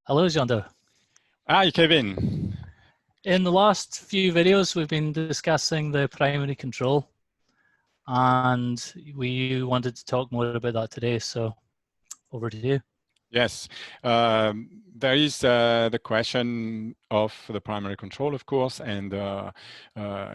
Hello, Jeando. Hi, Kevin. In the last few videos, we've been discussing the primary control, and we wanted to talk more about that today. So over to you. Yes, there is the question of the primary control, of course, and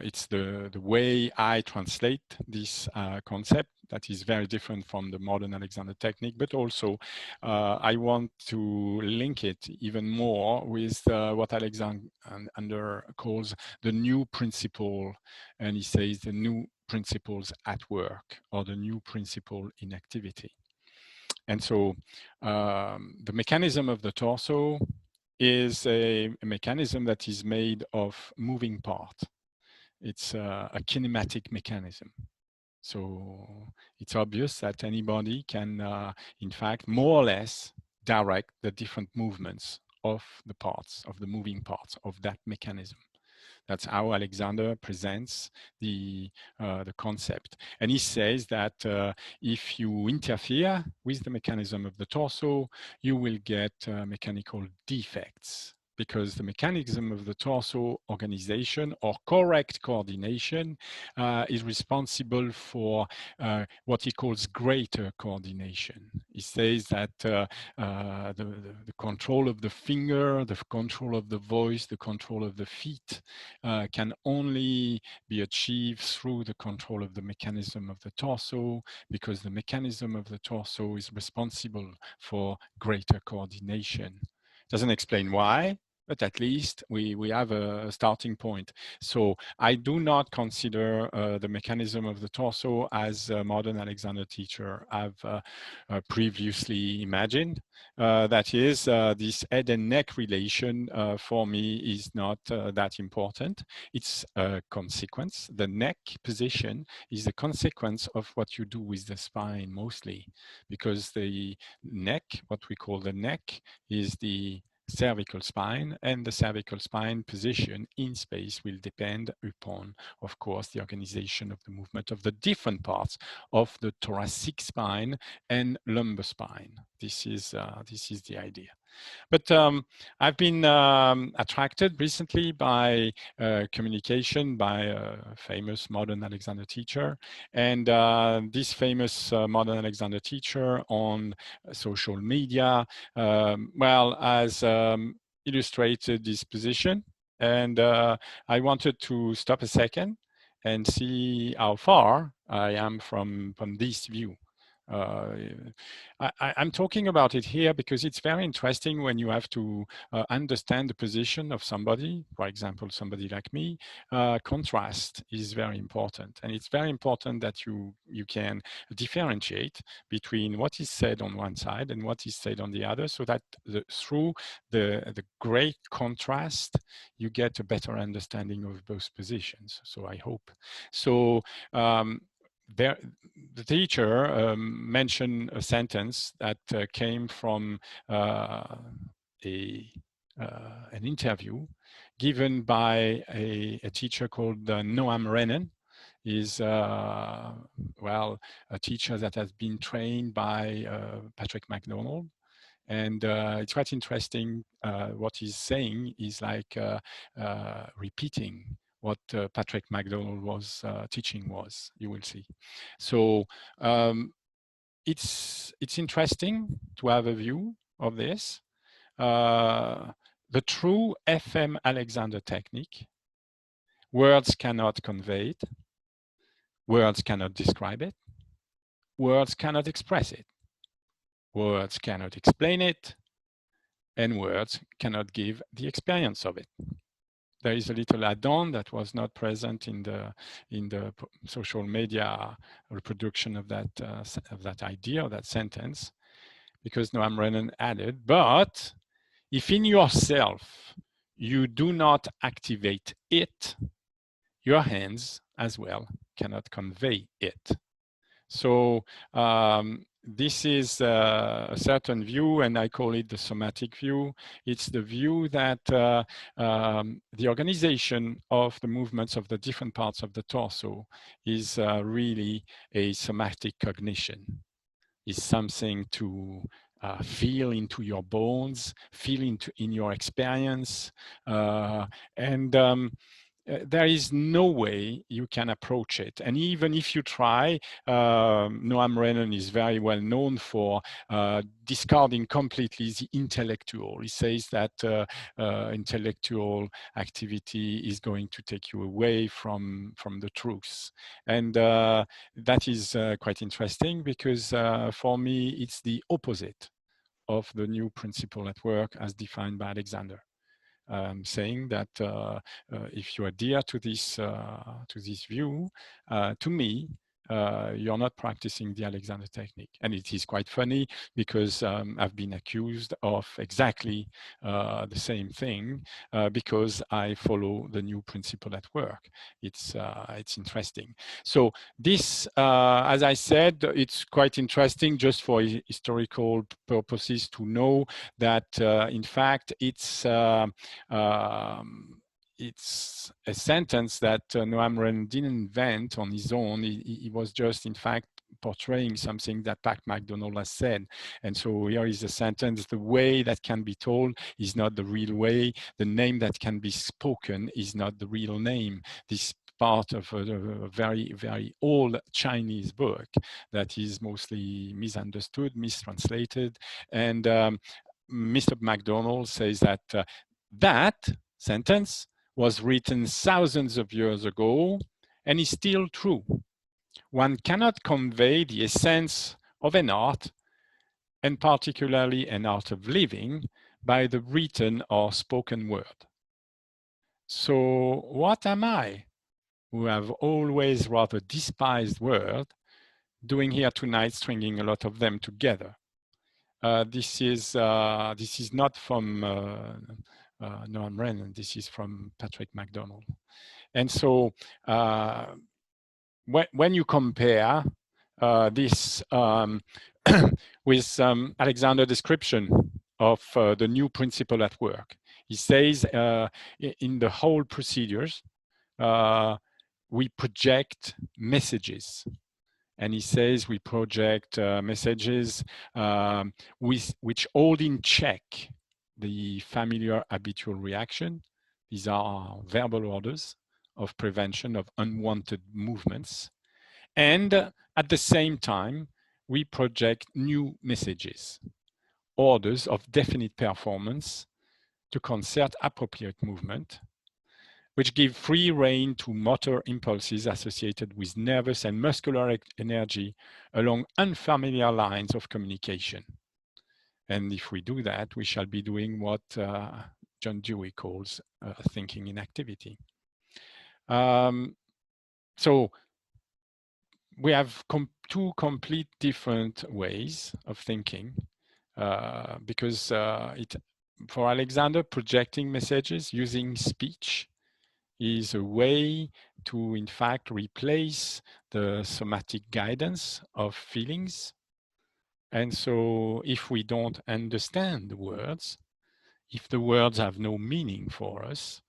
it's the way I translate this concept that is very different from the modern Alexander technique, but also I want to link it even more with what Alexander calls the new principle, and he says the new principles at work or the new principle in activity. And so the mechanism of the torso is a mechanism that is made of moving parts. It's a kinematic mechanism. So it's obvious that anybody can, in fact, more or less direct the different movements of the parts, of the moving parts of that mechanism. That's how Alexander presents the concept. And he says that if you interfere with the mechanism of the torso, you will get mechanical defects, because the mechanism of the torso organization or correct coordination is responsible for what he calls greater coordination. He says that the control of the finger, the control of the voice, the control of the feet can only be achieved through the control of the mechanism of the torso, because the mechanism of the torso is responsible for greater coordination. Doesn't explain why, but at least we have a starting point. So I do not consider the mechanism of the torso as a modern Alexander teacher have previously imagined. That is, this head and neck relation for me is not that important. It's a consequence. The neck position is a consequence of what you do with the spine mostly, because the neck, what we call the neck, is the cervical spine, and the cervical spine position in space will depend upon, of course, the organization of the movement of the different parts of the thoracic spine and lumbar spine. This is the idea. But I've been attracted recently by communication by a famous modern Alexander teacher. And this famous modern Alexander teacher on social media, has illustrated this position. And I wanted to stop a second and see how far I am from this view. I'm talking about it here because it's very interesting when you have to understand the position of somebody, for example, somebody like me. Contrast is very important, and it's very important that you can differentiate between what is said on one side and what is said on the other, so that through the great contrast, you get a better understanding of both positions. So I hope. So the teacher mentioned a sentence that came from an interview given by a teacher called Noam Rennen. Is well, a teacher that has been trained by Patrick MacDonald. And it's quite interesting. What he's saying is like repeating what Patrick MacDonald was teaching was, you will see. So it's interesting to have a view of this. The true FM Alexander technique, words cannot convey it, words cannot describe it, words cannot express it, words cannot explain it, and words cannot give the experience of it. There is a little add-on that was not present in the social media reproduction of that idea, of that sentence, because Noam Rennen added, but if in yourself you do not activate it, your hands as well cannot convey it. So this is a certain view, and I call it the somatic view. It's the view that the organization of the movements of the different parts of the torso is really a somatic cognition, is something to feel into your bones, feel in your experience, and there is no way you can approach it. And even if you try, Noam Renan is very well known for discarding completely the intellectual. He says that intellectual activity is going to take you away from the truth. And that is quite interesting, because for me, it's the opposite of the new principle at work as defined by Alexander. Saying that if you adhere to this view, to me, you're not practicing the Alexander technique. And it is quite funny, because I've been accused of exactly the same thing, because I follow the new principle at work. It's interesting. So this, as I said, it's quite interesting just for historical purposes to know that in fact it's a sentence that Noam Renan didn't invent on his own. He was just, in fact, portraying something that Pat McDonald has said. And so here is a sentence: the way that can be told is not the real way. The name that can be spoken is not the real name. This part of a very, very old Chinese book that is mostly misunderstood, mistranslated. And Mr. McDonald says that that sentence was written thousands of years ago and is still true. One cannot convey the essence of an art, and particularly an art of living, by the written or spoken word. So what am I, who have always rather despised words, doing here tonight, stringing a lot of them together? This is not from Noam Renan. This is from Patrick McDonald. And so when you compare this with Alexander's description of the new principle at work, he says in the whole procedures, we project messages. And he says we project messages which hold in check the familiar habitual reaction. These are verbal orders of prevention of unwanted movements. And at the same time, we project new messages, orders of definite performance to concert appropriate movement, which give free rein to motor impulses associated with nervous and muscular energy along unfamiliar lines of communication. And if we do that, we shall be doing what John Dewey calls thinking in activity. So we have two complete different ways of thinking, because for Alexander, projecting messages using speech is a way to, in fact, replace the somatic guidance of feelings. And so if we don't understand the words, if the words have no meaning for us,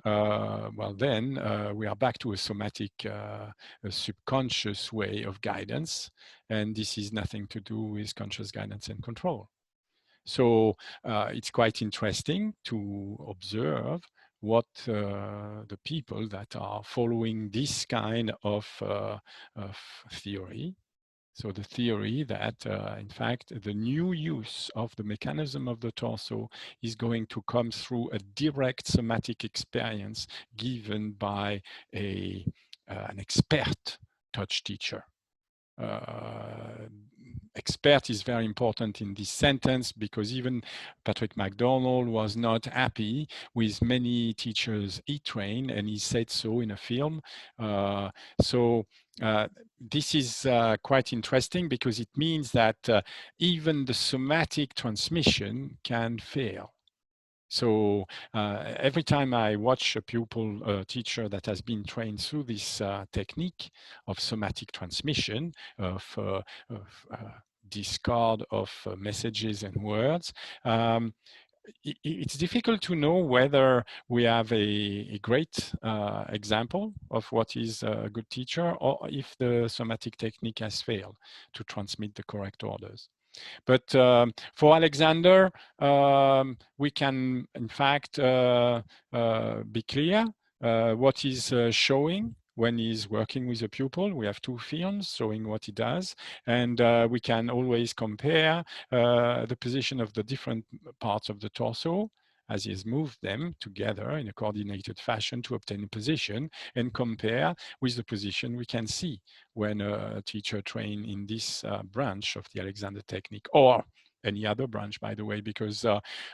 well, then we are back to a somatic, a subconscious way of guidance. And this is nothing to do with conscious guidance and control. So it's quite interesting to observe what the people that are following this kind of theory. So the theory that, in fact, the new use of the mechanism of the torso is going to come through a direct somatic experience given by an expert touch teacher. Expert is very important in this sentence, because even Patrick McDonald was not happy with many teachers he trained, and he said so in a film. This is quite interesting, because it means that even the somatic transmission can fail. So every time I watch a pupil, a teacher that has been trained through this technique of somatic transmission, of discard of messages and words, it's difficult to know whether we have a great example of what is a good teacher, or if the somatic technique has failed to transmit the correct orders. But for Alexander, we can, in fact, be clear what he's showing when he's working with a pupil. We have two films showing what he does, and we can always compare the position of the different parts of the torso as he has moved them together in a coordinated fashion to obtain a position, and compare with the position we can see when a teacher trained in this branch of the Alexander technique, or any other branch, by the way, because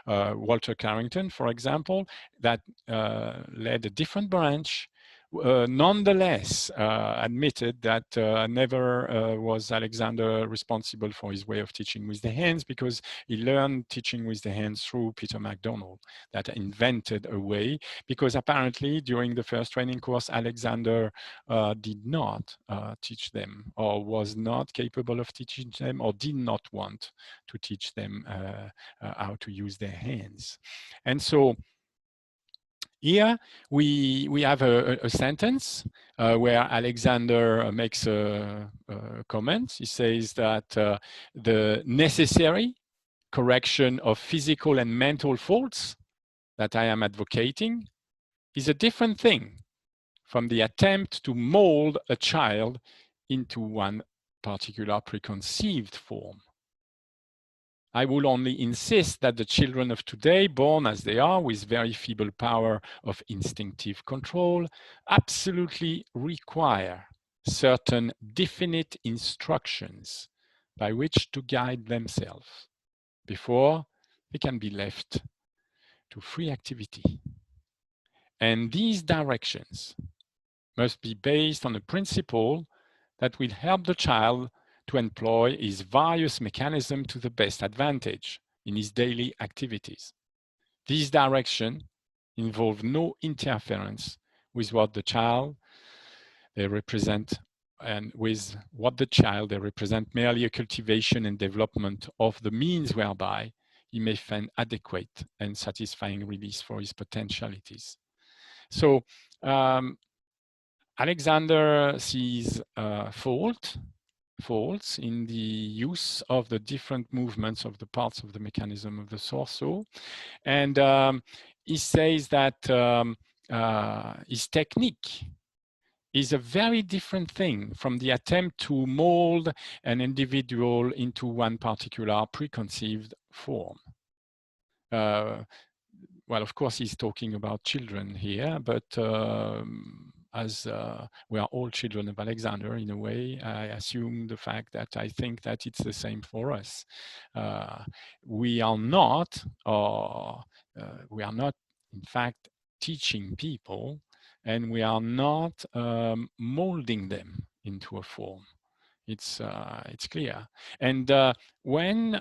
Walter Carrington, for example, that led a different branch, nonetheless admitted that never was Alexander responsible for his way of teaching with the hands, because he learned teaching with the hands through Peter MacDonald, that invented a way, because apparently during the first training course, Alexander did not teach them, or was not capable of teaching them, or did not want to teach them how to use their hands. And so here we have a sentence where Alexander makes a comment. He says that the necessary correction of physical and mental faults that I am advocating is a different thing from the attempt to mold a child into one particular preconceived form. I will only insist that the children of today, born as they are with very feeble power of instinctive control, absolutely require certain definite instructions by which to guide themselves before they can be left to free activity. And these directions must be based on a principle that will help the child to employ his various mechanisms to the best advantage in his daily activities. These directions involve no interference with what the child they represent, and with what the child they represent merely a cultivation and development of the means whereby he may find adequate and satisfying release for his potentialities. So Alexander sees faults in the use of the different movements of the parts of the mechanism of the torso. And he says that his technique is a very different thing from the attempt to mold an individual into one particular preconceived form. Well, of course, he's talking about children here, but as we are all children of Alexander in a way, I assume the fact that I think that it's the same for us. We are not, in fact, teaching people, and we are not molding them into a form. It's clear. And when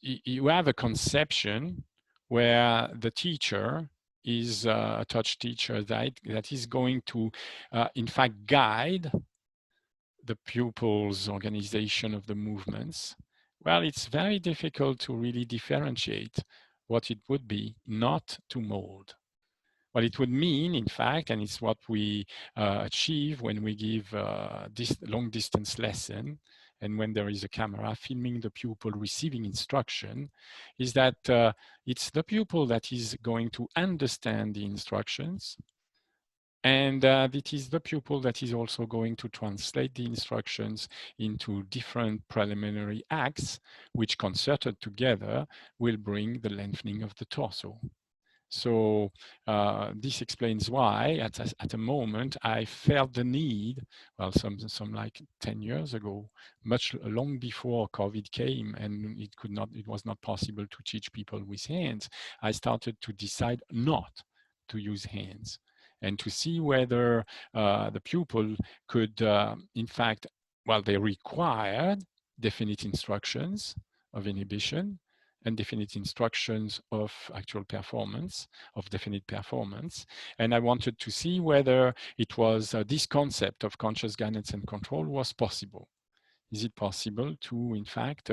you have a conception where the teacher is a touch teacher that is going to, in fact, guide the pupil's organization of the movements, well, it's very difficult to really differentiate what it would be not to mold. What it would mean, in fact, and it's what we achieve when we give this long distance lesson, and when there is a camera filming the pupil receiving instruction, is that it's the pupil that is going to understand the instructions, and it is the pupil that is also going to translate the instructions into different preliminary acts, which concerted together will bring the lengthening of the torso. So this explains why at a moment I felt the need, well, some like 10 years ago, much long before COVID came, and it was not possible to teach people with hands. I started to decide not to use hands, and to see whether the pupil could, in fact, well, they required definite instructions of inhibition, and definite instructions of actual performance, of definite performance. And I wanted to see whether it was this concept of conscious guidance and control was possible. Is it possible to, in fact,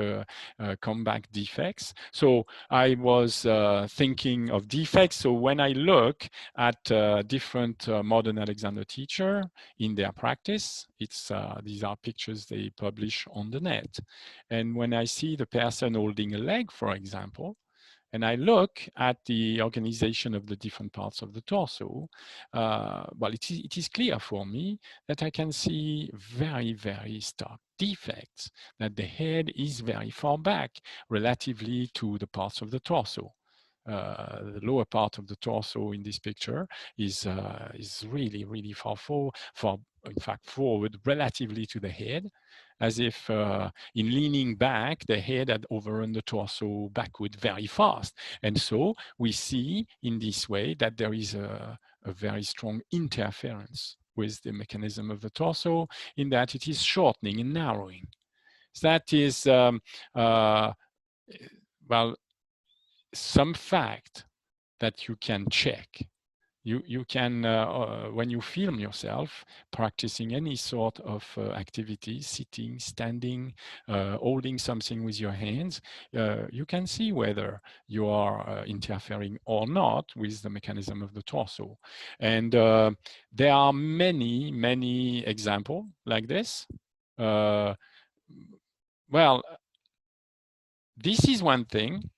come back defects? So I was thinking of defects. So when I look at different modern Alexander teacher in their practice, these are pictures they publish on the net. And when I see the person holding a leg, for example, and I look at the organization of the different parts of the torso, well, it is clear for me that I can see very, very stark defects, that the head is very far back relatively to the parts of the torso. The lower part of the torso in this picture is really, really far, in fact, forward relatively to the head, as if in leaning back, the head had overrun the torso backward very fast. And so we see in this way that there is a very strong interference with the mechanism of the torso, in that it is shortening and narrowing. So that is, well, some fact that you can check. You can, when you film yourself practicing any sort of activity, sitting, standing, holding something with your hands, you can see whether you are interfering or not with the mechanism of the torso. And there are many, many examples like this. Well, this is one thing.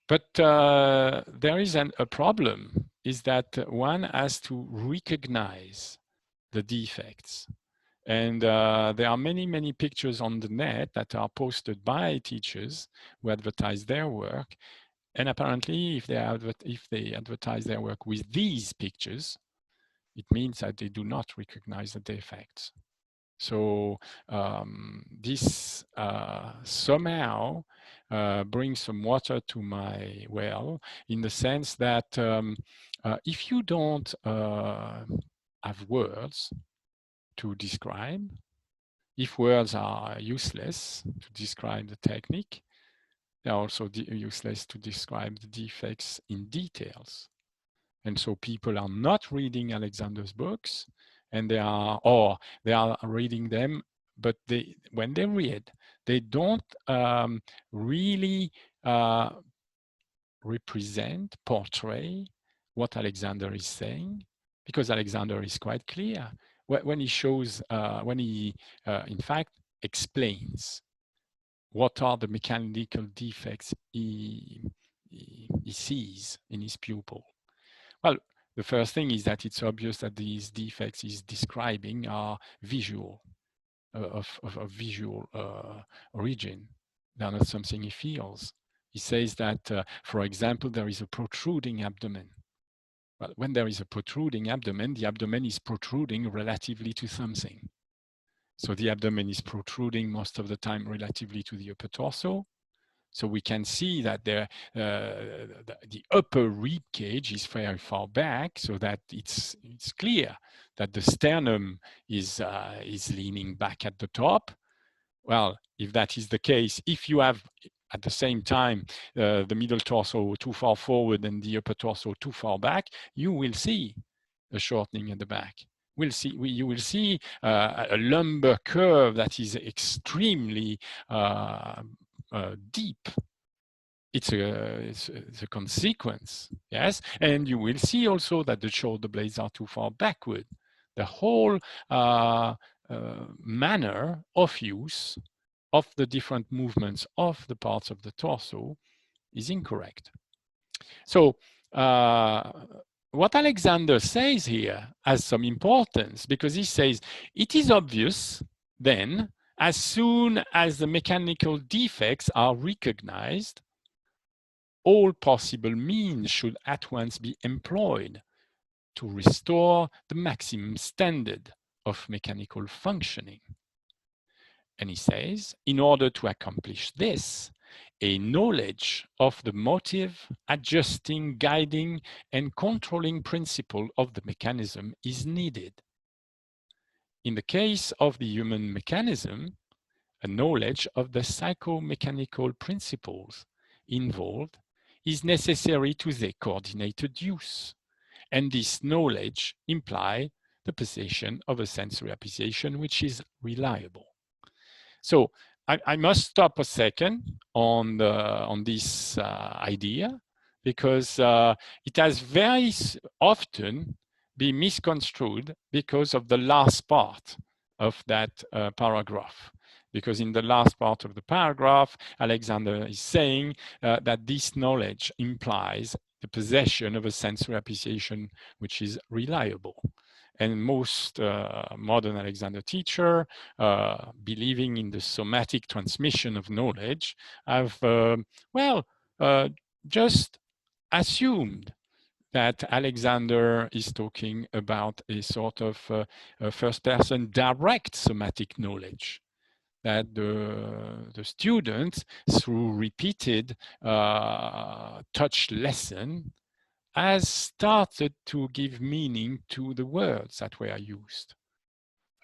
But there is a problem, is that one has to recognize the defects. And there are many, many pictures on the net that are posted by teachers who advertise their work. And apparently, if they advertise their work with these pictures, it means that they do not recognize the defects. So this somehow brings some water to my well, in the sense that if you don't have words to describe, if words are useless to describe the technique, they're also useless to describe the defects in details. And so people are not reading Alexander's books, and they are reading them, but when they read, they don't really portray what Alexander is saying, because Alexander is quite clear when he shows, in fact explains what are the mechanical defects he sees in his pupil. Well, the first thing is that it's obvious that these defects he's describing are visual, of visual origin. They're not something he feels. He says that, for example, there is a protruding abdomen. Well, when there is a protruding abdomen, the abdomen is protruding relatively to something. So the abdomen is protruding most of the time relatively to the upper torso. So we can see that the upper rib cage is very far back, so that it's clear that the sternum is leaning back at the top. Well, if that is the case, if you have at the same time the middle torso too far forward and the upper torso too far back, you will see a shortening at the back. You will see a lumbar curve that is extremely deep. It's a consequence, yes? And you will see also that the shoulder blades are too far backward. The whole manner of use of the different movements of the parts of the torso is incorrect. So what Alexander says here has some importance, because he says it is obvious then, as soon as the mechanical defects are recognized, all possible means should at once be employed to restore the maximum standard of mechanical functioning. And he says, in order to accomplish this, a knowledge of the motive, adjusting, guiding, and controlling principle of the mechanism is needed. In the case of the human mechanism, a knowledge of the psychomechanical principles involved is necessary to their coordinated use. And this knowledge implies the possession of a sensory appreciation which is reliable. So I must stop a second on this idea, because it has very often been misconstrued because of the last part of that paragraph. Because in the last part of the paragraph, Alexander is saying that this knowledge implies the possession of a sensory appreciation which is reliable. And most modern Alexander teacher, believing in the somatic transmission of knowledge, have, just assumed that Alexander is talking about a sort of first-person direct somatic knowledge, that the students, through repeated touch lesson, has started to give meaning to the words that were used.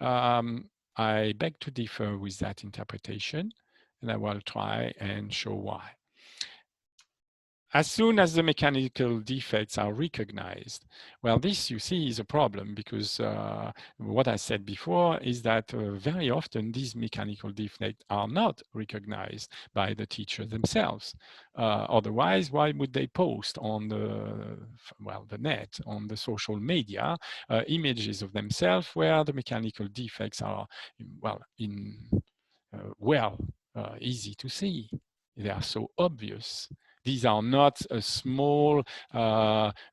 I beg to differ with that interpretation, and I will try and show why. As soon as the mechanical defects are recognized, well, this, you see, is a problem, because what I said before is that very often these mechanical defects are not recognized by the teacher themselves. Otherwise, why would they post on the net, on the social media, images of themselves where the mechanical defects are, easy to see? They are so obvious. These are not a small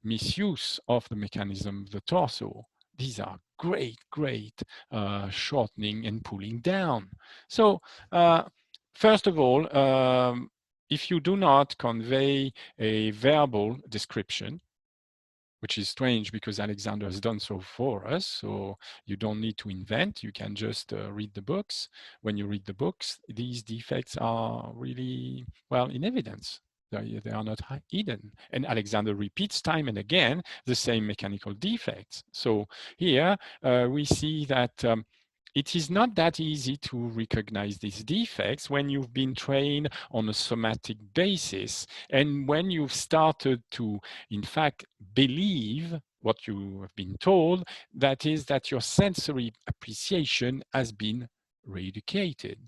misuse of the mechanism of the torso. These are great shortening and pulling down. So first of all, if you do not convey a verbal description, which is strange because Alexander has done so for us, so you don't need to invent, you can just read the books. When you read the books, these defects are really, well, in evidence. They are not hidden. And Alexander repeats time and again the same mechanical defects. So here we see that it is not that easy to recognize these defects when you've been trained on a somatic basis, and when you've started to, in fact, believe what you have been told, that is, that your sensory appreciation has been re-educated,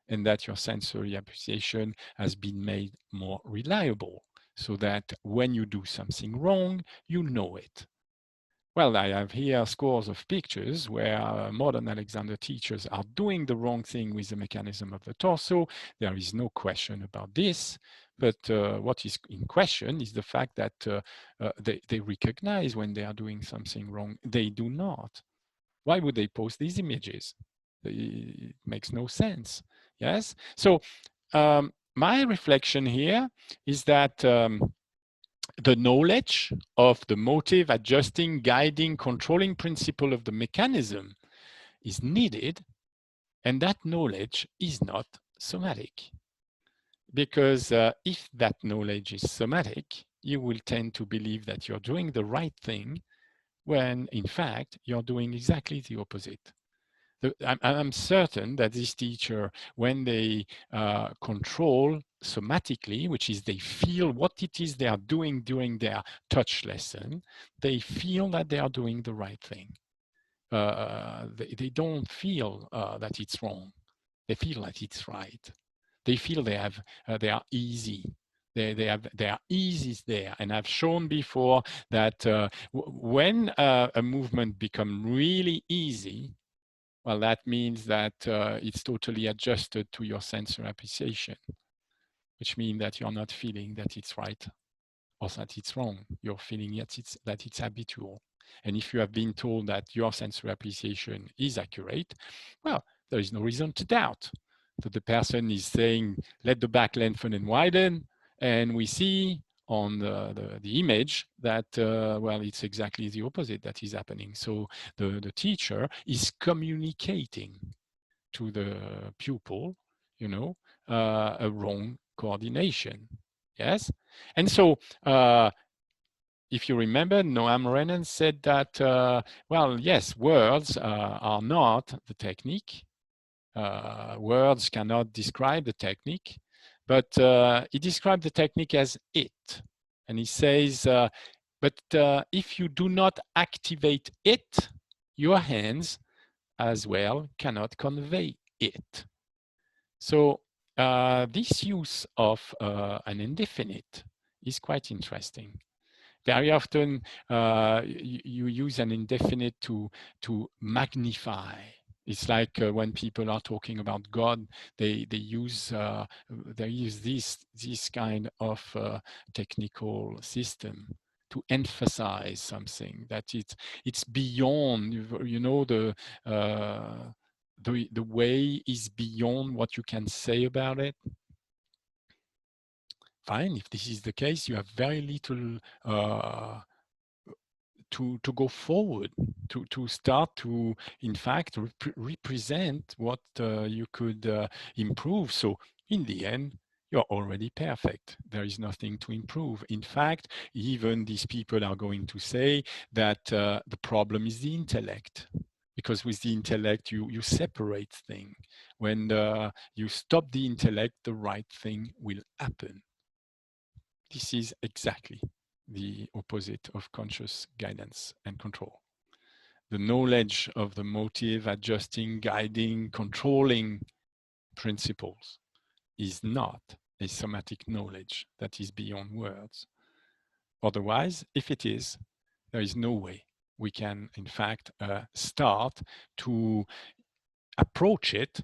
and that your sensory appreciation has been made more reliable, so that when you do something wrong, you know it. Well, I have here scores of pictures where modern Alexander teachers are doing the wrong thing with the mechanism of the torso. There is no question about this. But what is in question is the fact that they recognize when they are doing something wrong. They do not. Why would they post these images? It makes no sense. Yes. So my reflection here is that the knowledge of the motive, adjusting, guiding, controlling principle of the mechanism is needed, and that knowledge is not somatic. Because if that knowledge is somatic, you will tend to believe that you're doing the right thing when, in fact, you're doing exactly the opposite. I'm certain that this teacher, when they control somatically, which is they feel what it is they are doing during their touch lesson, they feel that they are doing the right thing. They don't feel that it's wrong. They feel that it's right. They feel they are easy. Their ease is there. And I've shown before that when a movement becomes really easy, well, that means that it's totally adjusted to your sensory appreciation, which means that you're not feeling that it's right or that it's wrong. You're feeling that it's habitual. And if you have been told that your sensory appreciation is accurate, well, there is no reason to doubt that the person is saying, let the back lengthen and widen, and we see on the image that, well, it's exactly the opposite that is happening. So the teacher is communicating to the pupil, you know, a wrong coordination. Yes? And so if you remember, Noam Renan said that, well, yes, words are not the technique. Words cannot describe the technique, but he described the technique as it. And he says, but if you do not activate it, your hands as well cannot convey it. So this use of an indefinite is quite interesting. Very often you use an indefinite to magnify. It's like when people are talking about God, they use this kind of technical system to emphasize something that it's beyond, you know, the way is beyond what you can say about it. Fine, if this is the case, you have very little to go forward, to start to, in fact, represent what you could improve. So in the end, you're already perfect. There is nothing to improve. In fact, even these people are going to say that the problem is the intellect. Because with the intellect, you separate things. When you stop the intellect, the right thing will happen. This is exactly the opposite of conscious guidance and control. The knowledge of the motive, adjusting, guiding, controlling principles is not a somatic knowledge that is beyond words. Otherwise, if it is, there is no way we can, in fact, start to approach it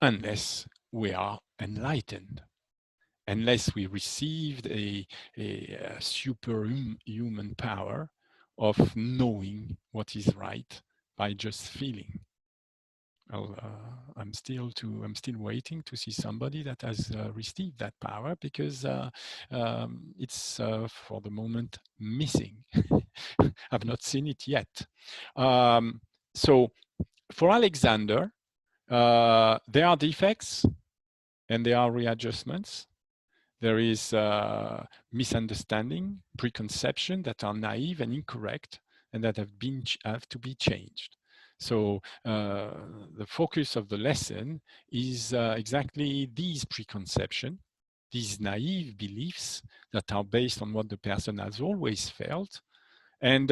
unless we are enlightened. Unless we received a superhuman power of knowing what is right by just feeling. Well, I'm still waiting to see somebody that has received that power, because it's for the moment missing. I've not seen it yet. So for Alexander, there are defects and there are readjustments. There is misunderstanding, preconception that are naive and incorrect, and that have to be changed. So the focus of the lesson is exactly these preconceptions, these naive beliefs that are based on what the person has always felt. And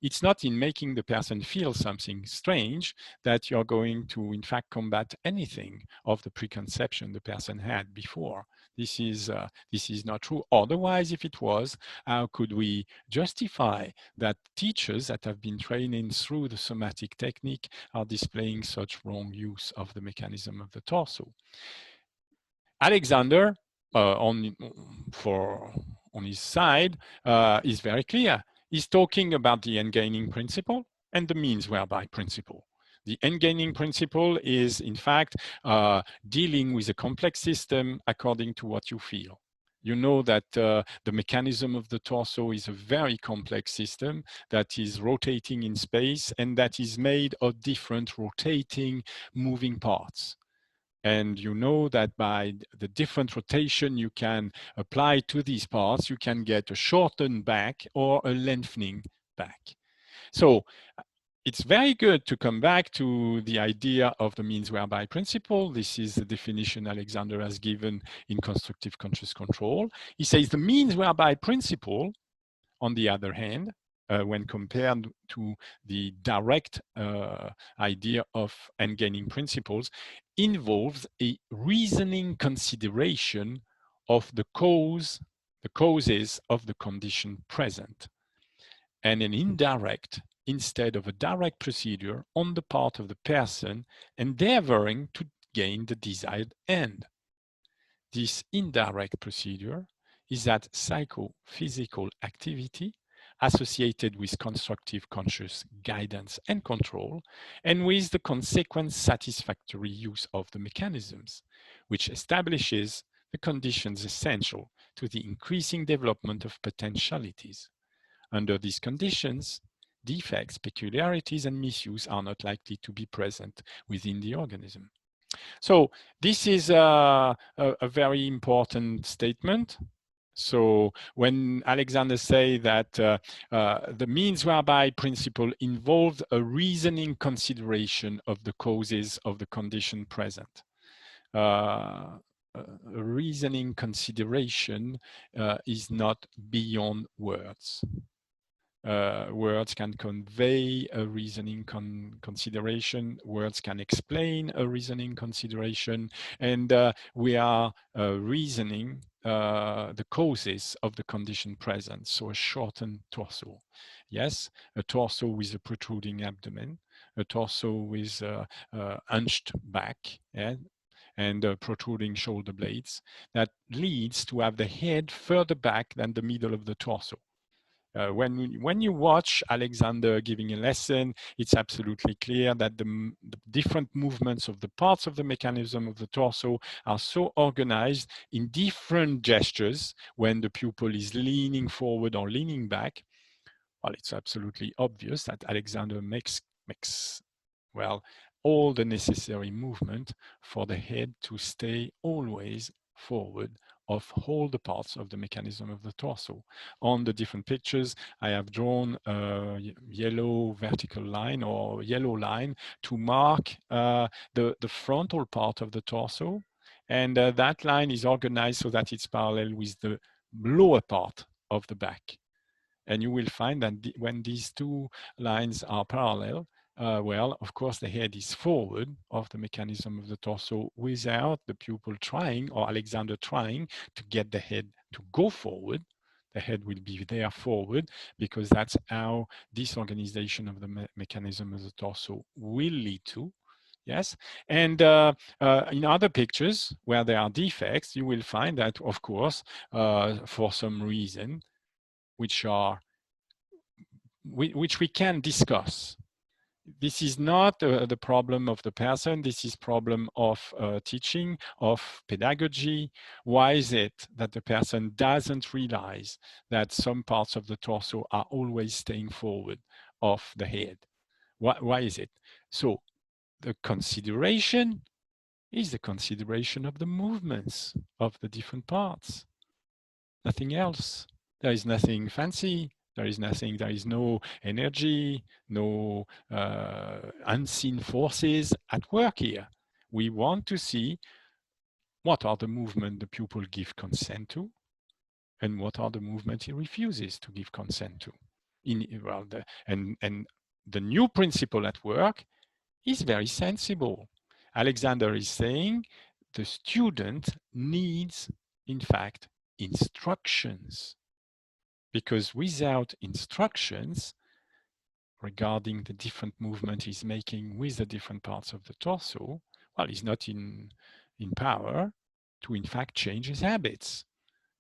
it's not in making the person feel something strange that you're going to, in fact, combat anything of the preconception the person had before. This is not true. Otherwise, if it was, how could we justify that teachers that have been training through the somatic technique are displaying such wrong use of the mechanism of the torso? Alexander, on his side, is very clear. He's talking about the end-gaining principle and the means whereby principle. The end-gaining principle is, in fact, dealing with a complex system according to what you feel. You know that the mechanism of the torso is a very complex system that is rotating in space and that is made of different rotating, moving parts. And you know that by the different rotation you can apply to these parts, you can get a shortened back or a lengthening back. So it's very good to come back to the idea of the means whereby principle. This is the definition Alexander has given in constructive conscious control. He says the means whereby principle, on the other hand, when compared to the direct idea of end-gaining principles, involves a reasoning consideration of the causes of the condition present, and an indirect instead of a direct procedure on the part of the person endeavoring to gain the desired end. This indirect procedure is that psychophysical activity associated with constructive conscious guidance and control, and with the consequent satisfactory use of the mechanisms, which establishes the conditions essential to the increasing development of potentialities. Under these conditions, defects, peculiarities, and misuse are not likely to be present within the organism. So this is a very important statement. So when Alexander say that the means whereby principle involves a reasoning consideration of the causes of the condition present, a reasoning consideration is not beyond words. Words can convey a reasoning consideration. Words can explain a reasoning consideration. And we are reasoning the causes of the condition present. So a shortened torso. Yes, a torso with a protruding abdomen, a torso with hunched back, yeah, and protruding shoulder blades that leads to have the head further back than the middle of the torso. When you watch Alexander giving a lesson, it's absolutely clear that the different movements of the parts of the mechanism of the torso are so organized in different gestures when the pupil is leaning forward or leaning back. Well, it's absolutely obvious that Alexander makes well, all the necessary movement for the head to stay always forward of all the parts of the mechanism of the torso. On the different pictures, I have drawn a yellow vertical line or yellow line to mark the frontal part of the torso. And that line is organized so that it's parallel with the lower part of the back. And you will find that when these two lines are parallel, well, of course, the head is forward of the mechanism of the torso without the pupil trying, or Alexander trying, to get the head to go forward. The head will be there forward because that's how this organization of the mechanism of the torso will lead to. Yes, and in other pictures where there are defects, you will find that, of course, for some reason, which we can discuss. This is not the problem of the person. This is problem of teaching, of pedagogy. Why is it that the person doesn't realize that some parts of the torso are always staying forward of the head? Why is it? So the consideration is the consideration of the movements of the different parts. Nothing else. There is nothing fancy. There is nothing, there is no energy, no unseen forces at work here. We want to see what are the movements the pupil give consent to and what are the movements he refuses to give consent to. And the new principle at work is very sensible. Alexander is saying the student needs, in fact, instructions. Because without instructions regarding the different movement he's making with the different parts of the torso, well, he's not in power to, in fact, change his habits.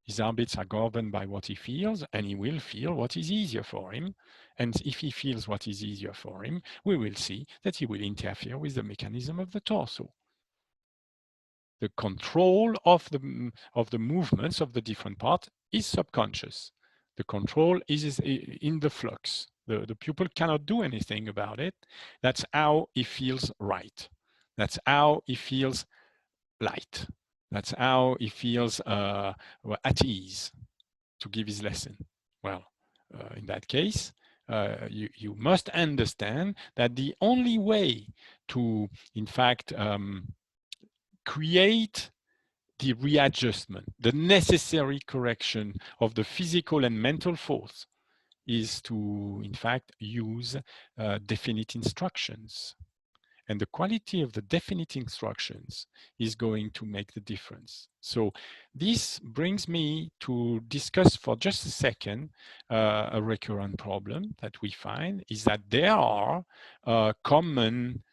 His habits are governed by what he feels, and he will feel what is easier for him. And if he feels what is easier for him, we will see that he will interfere with the mechanism of the torso. The control of the movements of the different parts is subconscious. The control is in the flux. The pupil cannot do anything about it. That's how he feels right. That's how he feels light. That's how he feels at ease to give his lesson. Well, in that case, you must understand that the only way to, in fact, create the readjustment, the necessary correction of the physical and mental force is to, in fact, use definite instructions. And the quality of the definite instructions is going to make the difference. So this brings me to discuss for just a second a recurrent problem that we find is that there are common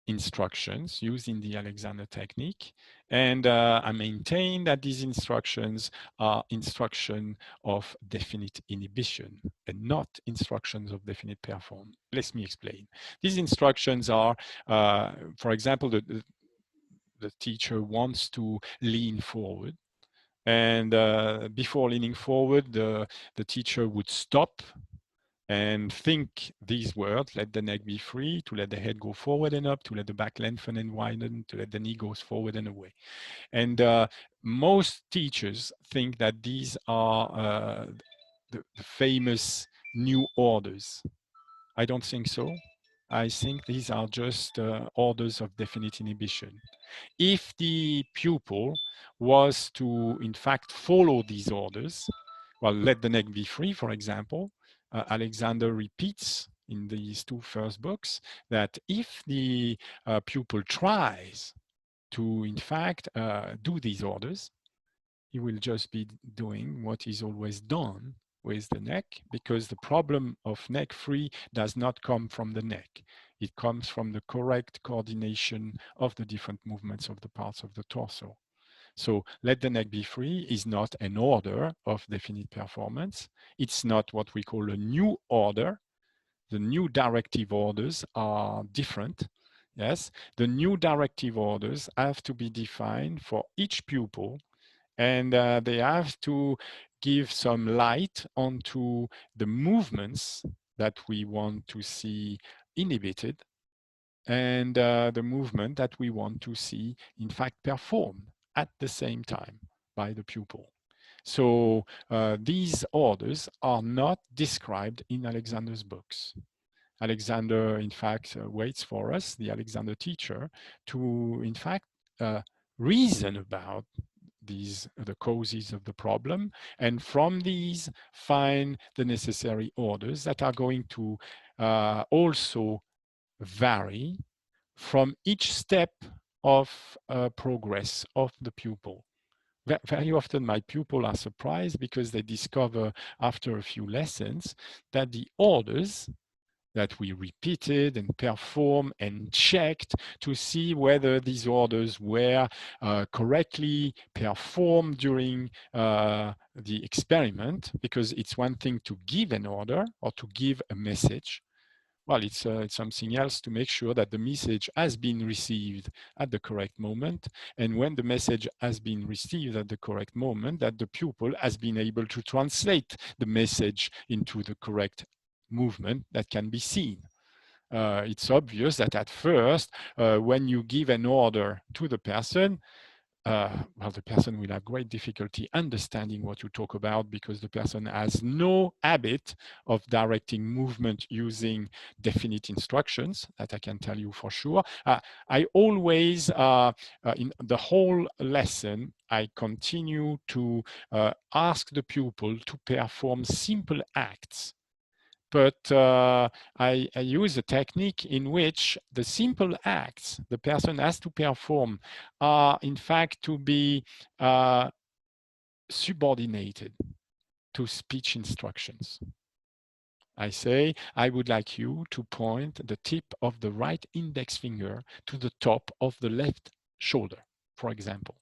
instructions used in the Alexander technique. And I maintain that these instructions are instruction of definite inhibition and not instructions of definite perform. Let me explain. These instructions are, for example, the teacher wants to lean forward. And before leaning forward, the teacher would stop and think these words: let the neck be free, to let the head go forward and up, to let the back lengthen and widen, to let the knee goes forward and away. And most teachers think that these are the famous new orders. I don't think so. I think these are just orders of definite inhibition. If the pupil was to, in fact, follow these orders, well, let the neck be free, for example, Alexander repeats in these two first books that if the pupil tries to, in fact, do these orders, he will just be doing what is always done with the neck, because the problem of neck free does not come from the neck. It comes from the correct coordination of the different movements of the parts of the torso. So let the neck be free is not an order of definite performance. It's not what we call a new order. The new directive orders are different. Yes, the new directive orders have to be defined for each pupil, and they have to give some light onto the movements that we want to see inhibited, and the movement that we want to see, in fact, performed at the same time by the pupil. So these orders are not described in Alexander's books. Alexander, in fact, waits for us, the Alexander teacher, to, in fact, reason about the causes of the problem, and from these find the necessary orders that are going to also vary from each step of progress of the pupil. Very often my pupils are surprised because they discover after a few lessons that the orders that we repeated and performed and checked to see whether these orders were correctly performed during the experiment, because it's one thing to give an order or to give a message. Well, it's something else to make sure that the message has been received at the correct moment. And when the message has been received at the correct moment, that the pupil has been able to translate the message into the correct movement that can be seen. It's obvious that at first, when you give an order to the person, well, the person will have great difficulty understanding what you talk about, because the person has no habit of directing movement using definite instructions, that I can tell you for sure. I always, in the whole lesson, I continue to ask the pupil to perform simple acts. But I use a technique in which the simple acts the person has to perform are, in fact, to be subordinated to speech instructions. I say, I would like you to point the tip of the right index finger to the top of the left shoulder, for example.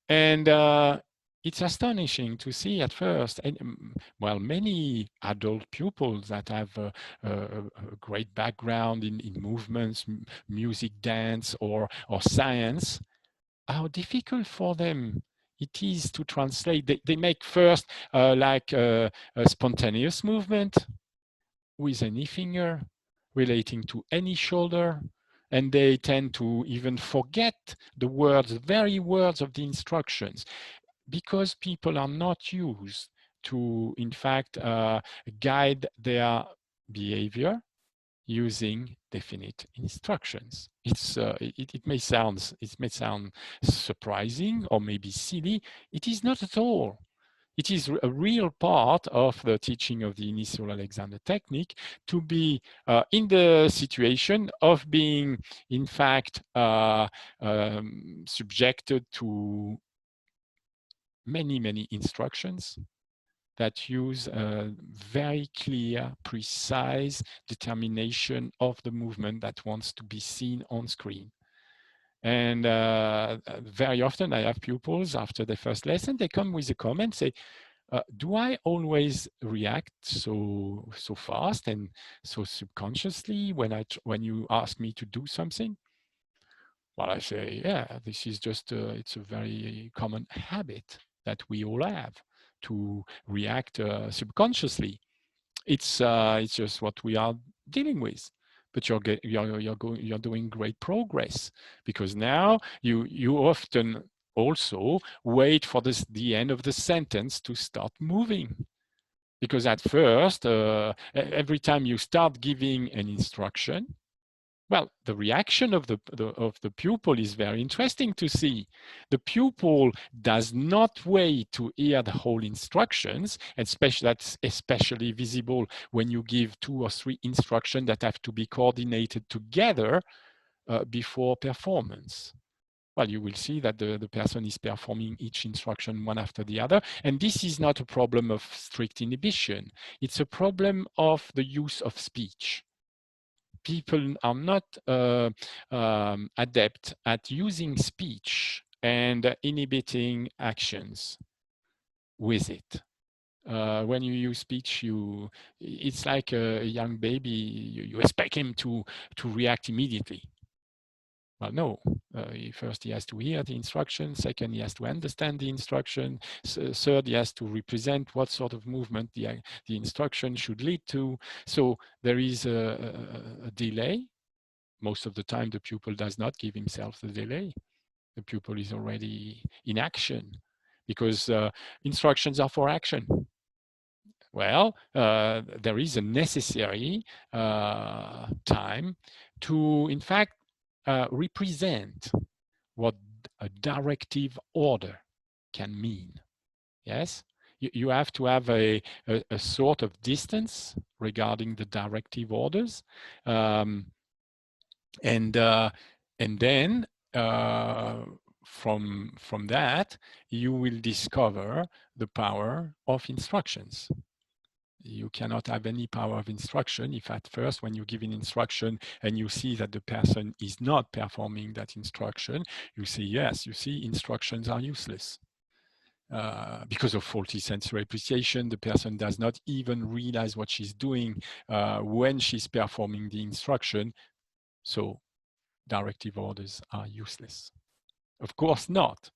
And it's astonishing to see at first, and well, many adult pupils that have a great background in movements, music, dance, or science, how difficult for them it is to translate. They make first like a spontaneous movement with any finger relating to any shoulder, and they tend to even forget the words, the very words of the instructions, because people are not used to, in fact, guide their behavior using definite instructions. It may sound surprising or maybe silly. It is not at all. It is a real part of the teaching of the initial Alexander technique to be in the situation of being, in fact, subjected to many instructions that use a very clear, precise determination of the movement that wants to be seen on screen. And very often I have pupils after the first lesson, they come with a comment, say, do I always react so fast and so subconsciously when you ask me to do something? Well, I say, yeah, this is just, it's a very common habit that we all have to react subconsciously. It's just what we are dealing with. But you're doing great progress, because now you often also wait for the end of the sentence to start moving. Because at first, every time you start giving an instruction, Well, the reaction of the pupil is very interesting to see. The pupil does not wait to hear the whole instructions, and that's especially visible when you give 2 or 3 instructions that have to be coordinated together before performance. Well, you will see that the person is performing each instruction one after the other. And this is not a problem of strict inhibition. It's a problem of the use of speech. People are not adept at using speech and inhibiting actions with it. When you use speech, it's like a young baby. You expect him to react immediately. Well, no. First, he has to hear the instruction. Second, he has to understand the instruction. Third, he has to represent what sort of movement the instruction should lead to. So there is a delay. Most of the time, the pupil does not give himself the delay. The pupil is already in action because instructions are for action. Well, there is a necessary time to, in fact, represent what a directive order can mean. Yes, you have to have a sort of distance regarding the directive orders, and then from that you will discover the power of instructions. You cannot have any power of instruction if at first when you give an instruction and you see that the person is not performing that instruction, you say, yes, you see, instructions are useless. Because of faulty sensory appreciation, the person does not even realize what she's doing when she's performing the instruction. So directive orders are useless. Of course not.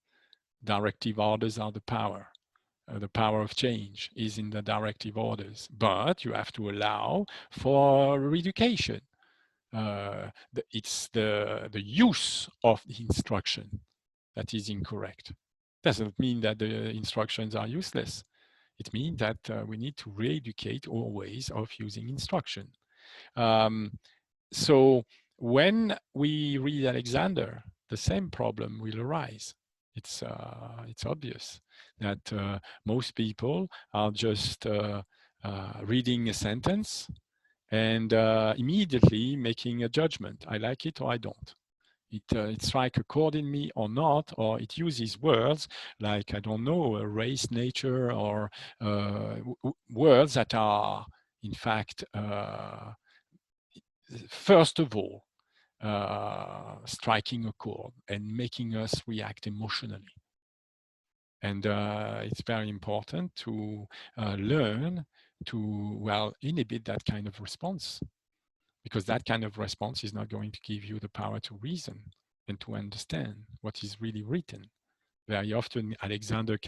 Directive orders are the power. The power of change is in the directive orders, but you have to allow for reeducation. It's the use of the instruction that is incorrect. Doesn't mean that the instructions are useless. It means that we need to re-educate our ways of using instruction. So when we read Alexander, the same problem will arise. It's obvious that most people are just reading a sentence and immediately making a judgment. I like it or I don't. It strikes a chord in me or not, or it uses words like, I don't know, race, nature, or words that are, in fact, first of all, striking a chord and making us react emotionally. And it's very important to learn to, well, inhibit that kind of response, because that kind of response is not going to give you the power to reason and to understand what is really written. Very often, Alexander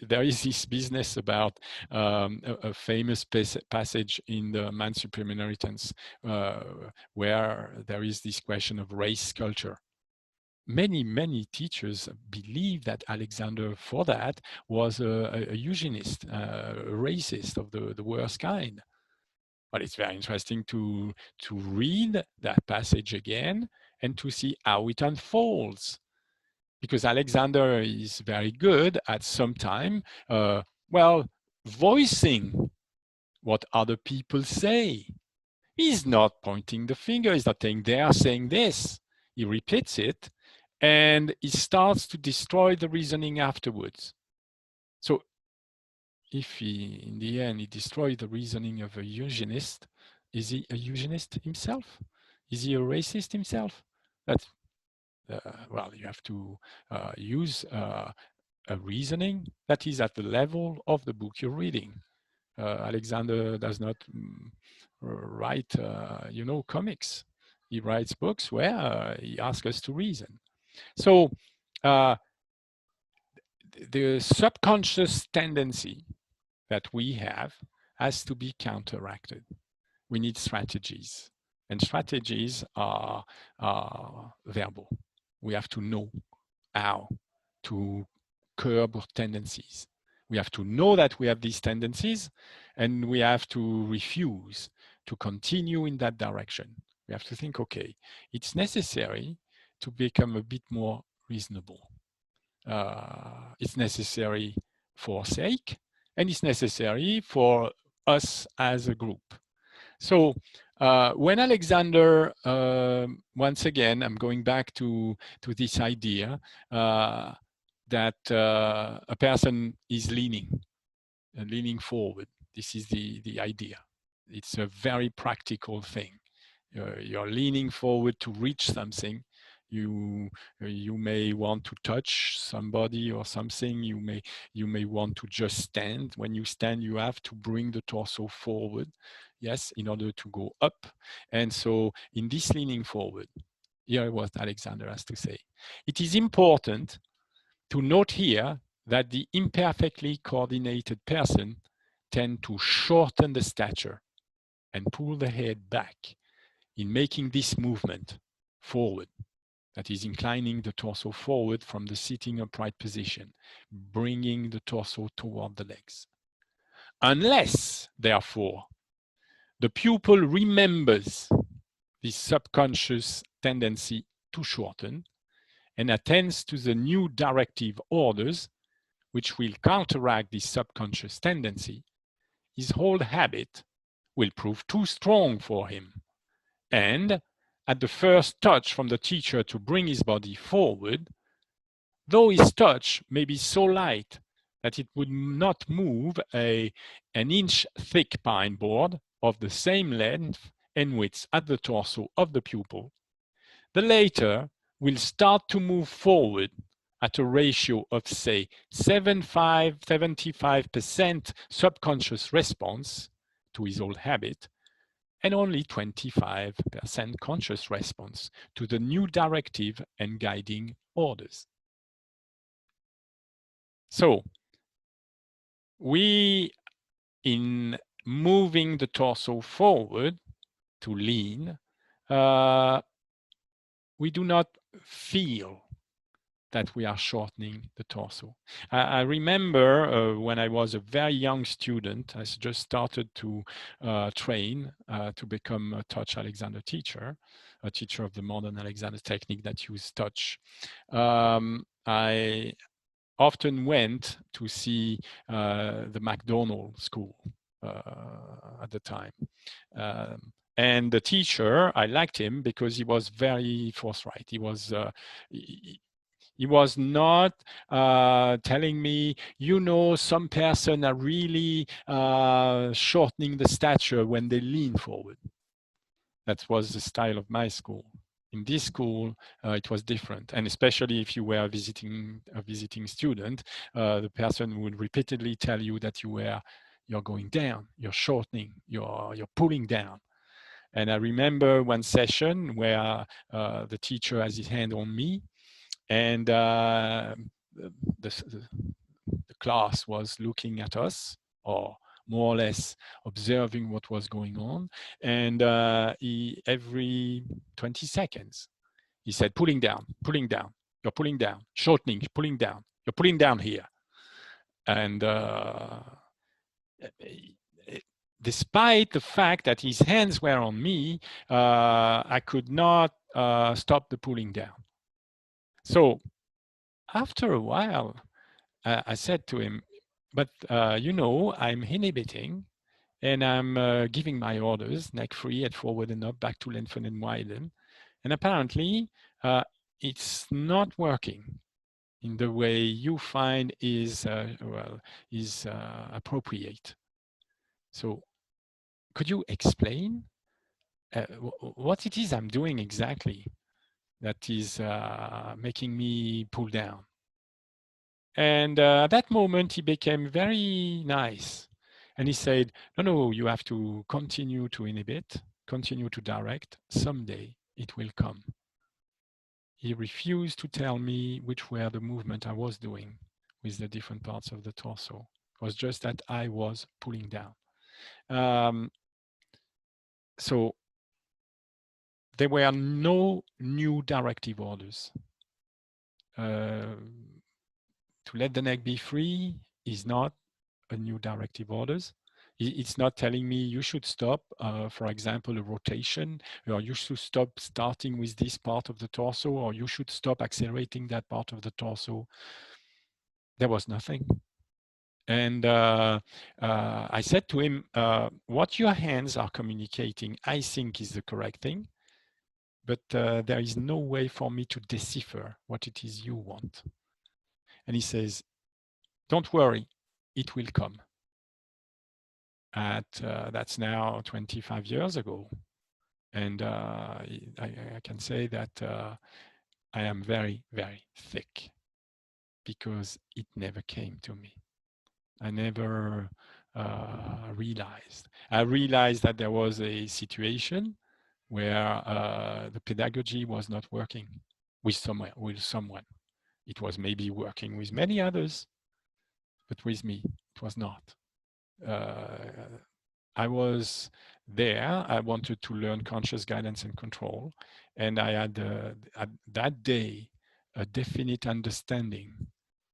there is this business about a famous passage in the Man Supreme Inheritance where there is this question of race culture. Many teachers believe that Alexander, for that, was a eugenist, a racist of the worst kind. But it's very interesting to read that passage again and to see how it unfolds. Because Alexander is very good at sometimes, well, voicing what other people say. He's not pointing the finger. He's not saying they are saying this. He repeats it, and he starts to destroy the reasoning afterwards. So if he, in the end, he destroyed the reasoning of a eugenist, is he a eugenist himself? Is he a racist himself? That's well, you have to use a reasoning that is at the level of the book you're reading. Alexander does not write, comics. He writes books where he asks us to reason. So the subconscious tendency that we have has to be counteracted. We need strategies, and strategies are verbal. We have to know how to curb our tendencies. We have to know that we have these tendencies, and we have to refuse to continue in that direction. We have to think, okay, it's necessary to become a bit more reasonable. It's necessary for sake, and it's necessary for us as a group. So when Alexander, once again, I'm going back to this idea that a person is leaning forward. This is the idea. It's a very practical thing. You're leaning forward to reach something. You may want to touch somebody or something. You may want to just stand. When you stand, you have to bring the torso forward, yes, in order to go up. And so in this leaning forward, here what Alexander has to say. It is important to note here that the imperfectly coordinated person tend to shorten the stature and pull the head back in making this movement forward, that is inclining the torso forward from the sitting upright position, bringing the torso toward the legs. Unless, therefore, the pupil remembers this subconscious tendency to shorten and attends to the new directive orders, which will counteract this subconscious tendency, his whole habit will prove too strong for him. And at the first touch from the teacher to bring his body forward, though his touch may be so light that it would not move an inch thick pine board of the same length and width at the torso of the pupil, the latter will start to move forward at a ratio of, say, 75% subconscious response to his old habit, and only 25% conscious response to the new directive and guiding orders. So we, in moving the torso forward to lean, we do not feel that we are shortening the torso. I remember when I was a very young student, I just started to train to become a touch Alexander teacher, a teacher of the modern Alexander technique that uses touch. I often went to see the McDonald school at the time. And the teacher, I liked him because he was very forthright. He was not telling me, you know, some person are really shortening the stature when they lean forward. That was the style of my school. In this school, it was different. And especially if you were a visiting student, the person would repeatedly tell you that you're going down, you're shortening, you're pulling down. And I remember one session where the teacher has his hand on me, and the class was looking at us, or more or less observing what was going on. And every 20 seconds, he said, pulling down, you're pulling down, shortening, pulling down, you're pulling down here. And despite the fact that his hands were on me, I could not stop the pulling down. So after a while, I said to him, but you know, I'm inhibiting and I'm giving my orders, neck free, head forward and up, back to lengthen and widen. And apparently, it's not working in the way you find is appropriate. So could you explain what it is I'm doing exactly that is making me pull down? And at that moment, he became very nice. And he said, no, you have to continue to inhibit, continue to direct. Someday it will come. He refused to tell me which were the movement I was doing with the different parts of the torso. It was just that I was pulling down. So there were no new directive orders. To let the neck be free is not a new directive orders. It's not telling me you should stop, for example, a rotation, or you should stop starting with this part of the torso, or you should stop accelerating that part of the torso. There was nothing. And I said to him, what your hands are communicating, I think is the correct thing, but there is no way for me to decipher what it is you want. And he says, don't worry, it will come. That's now 25 years ago. And I can say that I am very, very thick because it never came to me. I never realized. I realized that there was a situation where the pedagogy was not working with someone. It was maybe working with many others, but with me, it was not. I was there. I wanted to learn conscious guidance and control. And I had, at that day, a definite understanding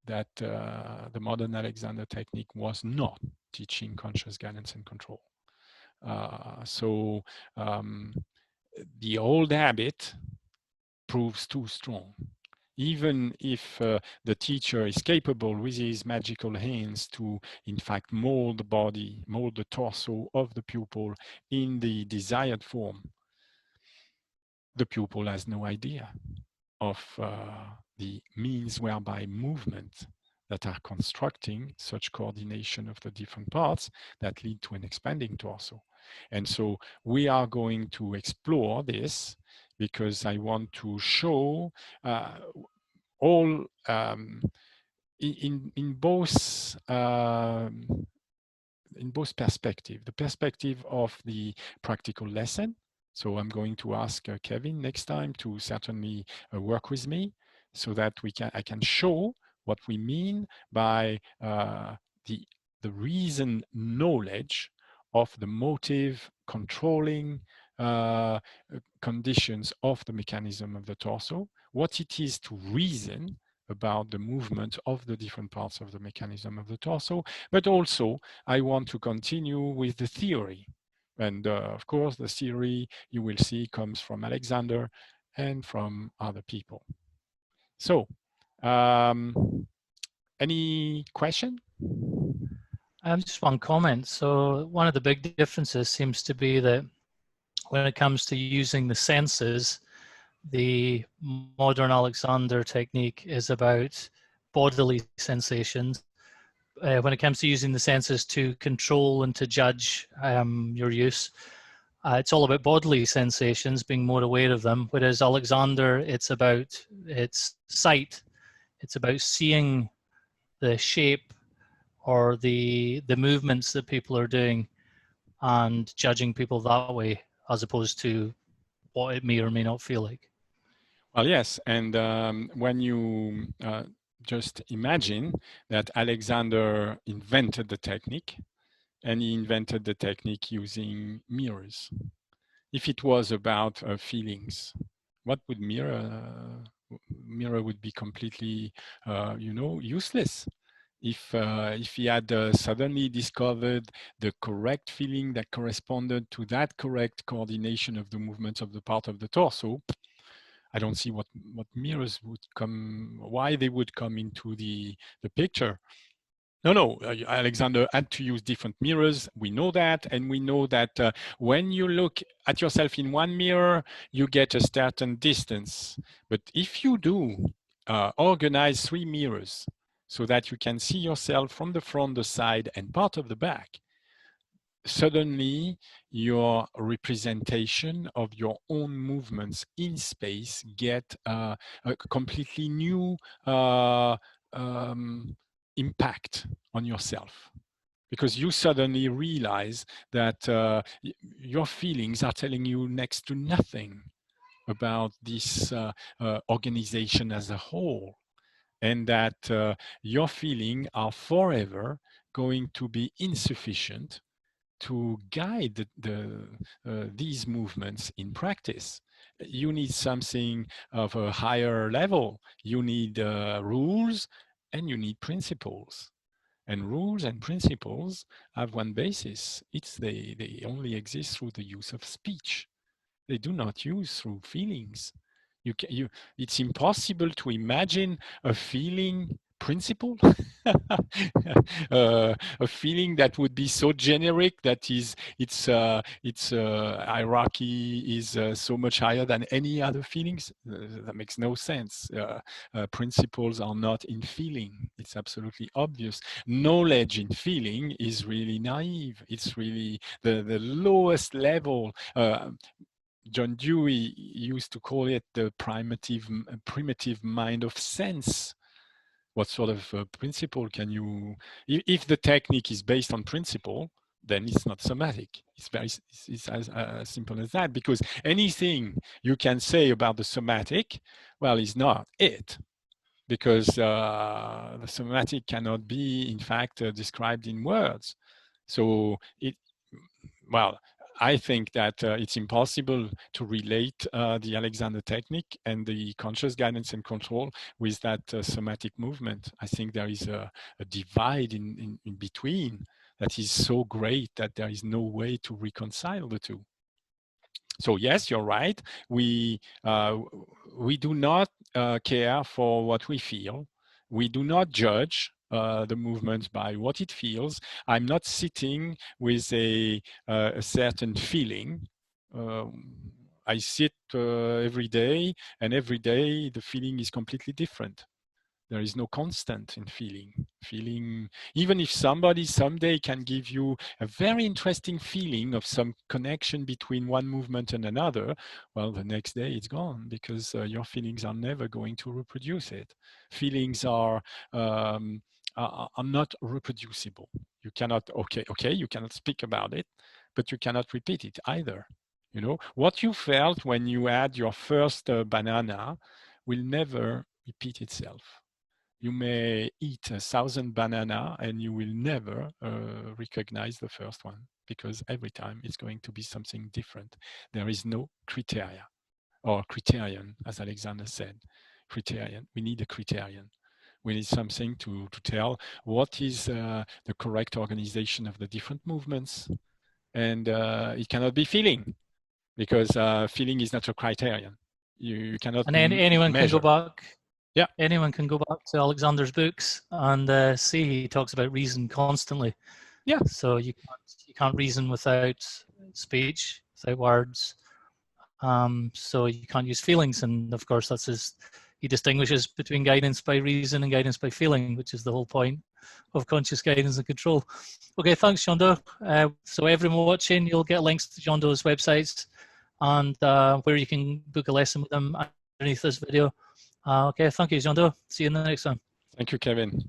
that the modern Alexander technique was not teaching conscious guidance and control. So the old habit proves too strong. Even if the teacher is capable with his magical hands to, in fact, mold the body, mold the torso of the pupil in the desired form, the pupil has no idea of the means whereby movement that are constructing such coordination of the different parts that lead to an expanding torso. And so we are going to explore this because I want to show all in both perspectives. The perspective of the practical lesson. So I'm going to ask Kevin next time to certainly work with me so that I can show what we mean by the reason knowledge of the motive controlling conditions of the mechanism of the torso, what it is to reason about the movement of the different parts of the mechanism of the torso, but also I want to continue with the theory. And of course, the theory you will see comes from Alexander and from other people. So, any question? Just one comment. So one of the big differences seems to be that when it comes to using the senses, the modern Alexander technique is about bodily sensations. When it comes to using the senses to control and to judge your use, it's all about bodily sensations, being more aware of them. Whereas Alexander, it's sight. It's about seeing the shape or the movements that people are doing and judging people that way, as opposed to what it may or may not feel like. Well, yes, and when you just imagine that Alexander invented the technique, and he invented the technique using mirrors. If it was about feelings, what would mirror would be completely, useless. If he had suddenly discovered the correct feeling that corresponded to that correct coordination of the movements of the part of the torso, I don't see what mirrors would come, why they would come into the picture. No, Alexander had to use different mirrors. We know that. And we know that when you look at yourself in one mirror, you get a certain distance. But if you do organize 3 mirrors so that you can see yourself from the front, the side, and part of the back, suddenly your representation of your own movements in space get a completely new impact on yourself, because you suddenly realize that your feelings are telling you next to nothing about this organization as a whole, and that your feelings are forever going to be insufficient to guide these movements in practice. You need something of a higher level. You need rules and you need principles. And rules and principles have one basis. They only exist through the use of speech. They do not use through feelings. It's impossible to imagine a feeling principle, a feeling that would be so generic that its hierarchy is so much higher than any other feelings. That makes no sense. Principles are not in feeling. It's absolutely obvious. Knowledge in feeling is really naive. It's really the lowest level. John Dewey used to call it the primitive mind of sense. What sort of principle can you, if the technique is based on principle, then it's not somatic. It's as simple as that, because anything you can say about the somatic, well, is not it, because the somatic cannot be, in fact, described in words. So well, I think that it's impossible to relate the Alexander technique and the conscious guidance and control with that somatic movement. I think there is a divide in between that is so great that there is no way to reconcile the two. So yes, you're right. We do not care for what we feel. We do not judge the movement by what it feels. I'm not sitting with a certain feeling. I sit every day, and every day the feeling is completely different. There is no constant in feeling. Even if somebody someday can give you a very interesting feeling of some connection between one movement and another, well, the next day it's gone, because your feelings are never going to reproduce it. Feelings are not reproducible. You cannot, you cannot speak about it, but you cannot repeat it either. You know, what you felt when you had your first banana will never repeat itself. You may eat 1,000 banana and you will never recognize the first one, because every time it's going to be something different. There is no criteria or criterion, as Alexander said. Criterion. We need a criterion. We need something to tell what is the correct organization of the different movements. And it cannot be feeling, because feeling is not a criterion. You cannot And anyone measure. can go back. Yeah. Anyone can go back to Alexander's books and see he talks about reason constantly. Yeah. So you can't reason without speech, without words. So you can't use feelings, and of course he distinguishes between guidance by reason and guidance by feeling, which is the whole point of conscious guidance and control. Okay, thanks, Jeando. So everyone watching, you'll get links to Jeando's websites and where you can book a lesson with him underneath this video. Okay, thank you, Jeando. See you in the next one. Thank you, Kevin.